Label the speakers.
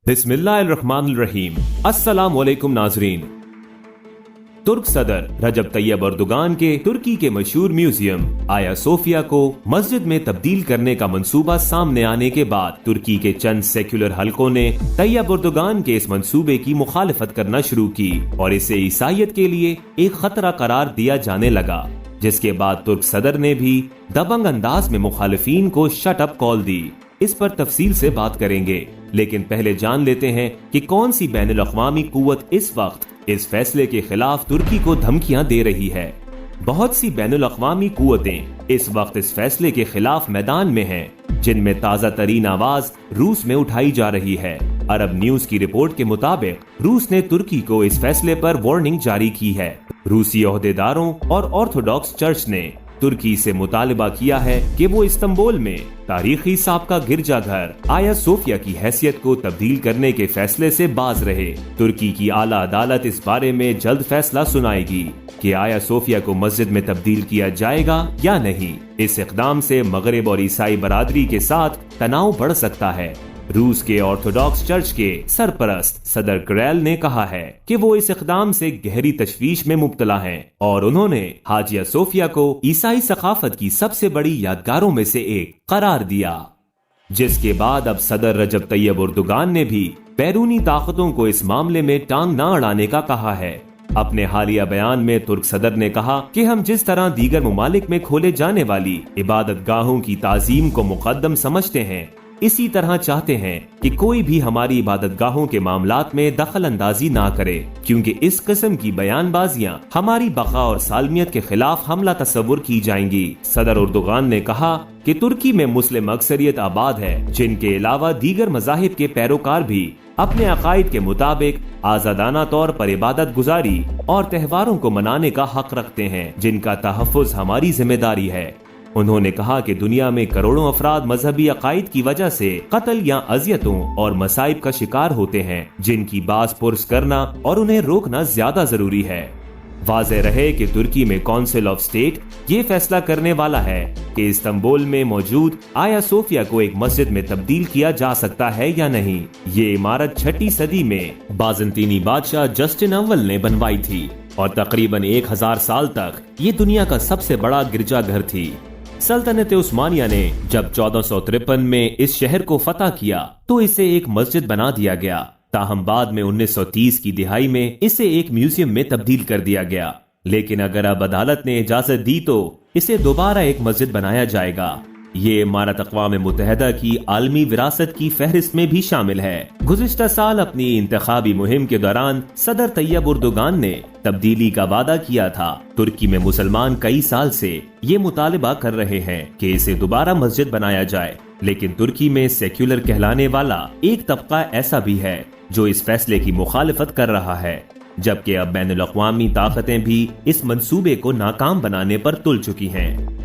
Speaker 1: बिस्मिल्लाहिर्रहमानिर्रहीम। अस्सलाम वालेकुम नाजरीन। तुर्क सदर रजब तैयब अर्दोगान के तुर्की के मशहूर म्यूजियम आया सोफिया को मस्जिद में तब्दील करने का मंसूबा सामने आने के बाद तुर्की के चंद सेक्युलर हलकों ने तैयब अर्दोगान के इस मंसूबे की मुखालिफत करना शुरू की और इसे ईसाईयत के लिए एक खतरा करार दिया जाने लगा, जिसके बाद तुर्क सदर ने भी दबंग अंदाज में मुखालिफिन को शट अप कॉल दी। इस पर तफसील से बात करेंगे, लेकिन पहले जान लेते हैं कि कौन सी बैनुल अक़वामी कुव्वत इस वक्त इस फैसले के खिलाफ तुर्की को धमकियां दे रही है। बहुत सी बैनुल अक़वामी कुव्वतें इस वक्त इस फैसले के खिलाफ मैदान में हैं, जिनमें ताज़ा तरीन आवाज रूस में उठाई जा रही है। अरब न्यूज की रिपोर्ट के मुताबिक रूस ने तुर्की को इस फैसले पर वार्निंग जारी की है। रूसी ओहदेदारों और ऑर्थोडॉक्स चर्च ने तुर्की से मुतालबा किया है कि वो इस्तांबुल में तारीखी साबका गिरजाघर आया सोफिया की हैसियत को तब्दील करने के फैसले से बाज रहे। तुर्की की आला अदालत इस बारे में जल्द फैसला सुनाएगी कि आया सोफिया को मस्जिद में तब्दील किया जाएगा या नहीं। इस इक़दाम से मगरिब और ईसाई बरादरी के साथ तनाव बढ़ सकता है। रूस के ऑर्थोडॉक्स चर्च के सरपरस्त सदर किरिल ने कहा है कि वो इस इक़दाम से गहरी तशवीश में मुब्तला हैं और उन्होंने हाजिया सोफिया को ईसाई सकाफत की सबसे बड़ी यादगारों में से एक करार दिया। जिसके बाद अब सदर रजब तैयब अर्दोगान ने भी बैरूनी ताकतों को इस मामले में टांग न अड़ाने का कहा है। अपने हालिया बयान में तुर्क सदर ने कहा कि हम जिस तरह दीगर ममालिक में खोले जाने वाली इबादत गाहों की ताजीम को मुकद्दम समझते हैं, इसी तरह चाहते हैं कि कोई भी हमारी इबादत गाहों के मामलात में दखल अंदाजी ना करे, क्योंकि इस किस्म की बयानबाजियां हमारी बका और सालमियत के खिलाफ हमला तस्वुर की जाएंगी। सदर अर्दोगान ने कहा कि तुर्की में मुस्लिम अक्सरियत आबाद है, जिनके अलावा दीगर मज़ाहिब के पैरोकार भी अपने अकायद के मुताबिक आजादाना तौर पर इबादत गुजारी और त्योहारों को मनाने का हक रखते हैं, जिनका तहफ़्फ़ुज़ हमारी जिम्मेदारी है। उन्होंने कहा कि दुनिया में करोड़ों अफराद मजहबी अकायद की वजह से कत्ल या अजियतों और मसाइब का शिकार होते हैं, जिनकी बास पुरस करना और उन्हें रोकना ज्यादा जरूरी है। वाज़ेह रहे कि तुर्की में काउंसिल ऑफ स्टेट ये फैसला करने वाला है कि इस्तांबुल में मौजूद आया सोफिया को एक मस्जिद में तब्दील किया जा सकता है या नहीं। ये इमारत 6वीं सदी में बाज़ंतीनी बादशाह जस्टिन अव्वल ने बनवाई थी और तकरीबन 1000 साल तक ये दुनिया का सबसे बड़ा गिरजाघर थी। सल्तनत उस्मानिया ने जब 1453 में इस शहर को फतह किया तो इसे एक मस्जिद बना दिया गया, ताहम बाद में 1930 की दिहाई में इसे एक म्यूजियम में तब्दील कर दिया गया। लेकिन अगर अब अदालत ने इजाजत दी तो इसे दोबारा एक मस्जिद बनाया जाएगा। ये इमारत अक़वाम मुत्तहिदा की आलमी विरासत की फहरिस्त में भी शामिल है। गुज़िश्ता साल अपनी इंतखाबी मुहिम के दौरान सदर तैयब अर्दोगान ने तब्दीली का वादा किया था। तुर्की में मुसलमान कई साल से ये मुतालिबा कर रहे हैं कि इसे दोबारा मस्जिद बनाया जाए, लेकिन तुर्की में सेक्युलर कहलाने वाला एक तबका ऐसा भी है जो इस फैसले की मुखालिफत कर रहा है, जबकि अब बैनुल अक़वामी ताकतें भी इस मंसूबे को नाकाम बनाने पर तुल चुकी हैं।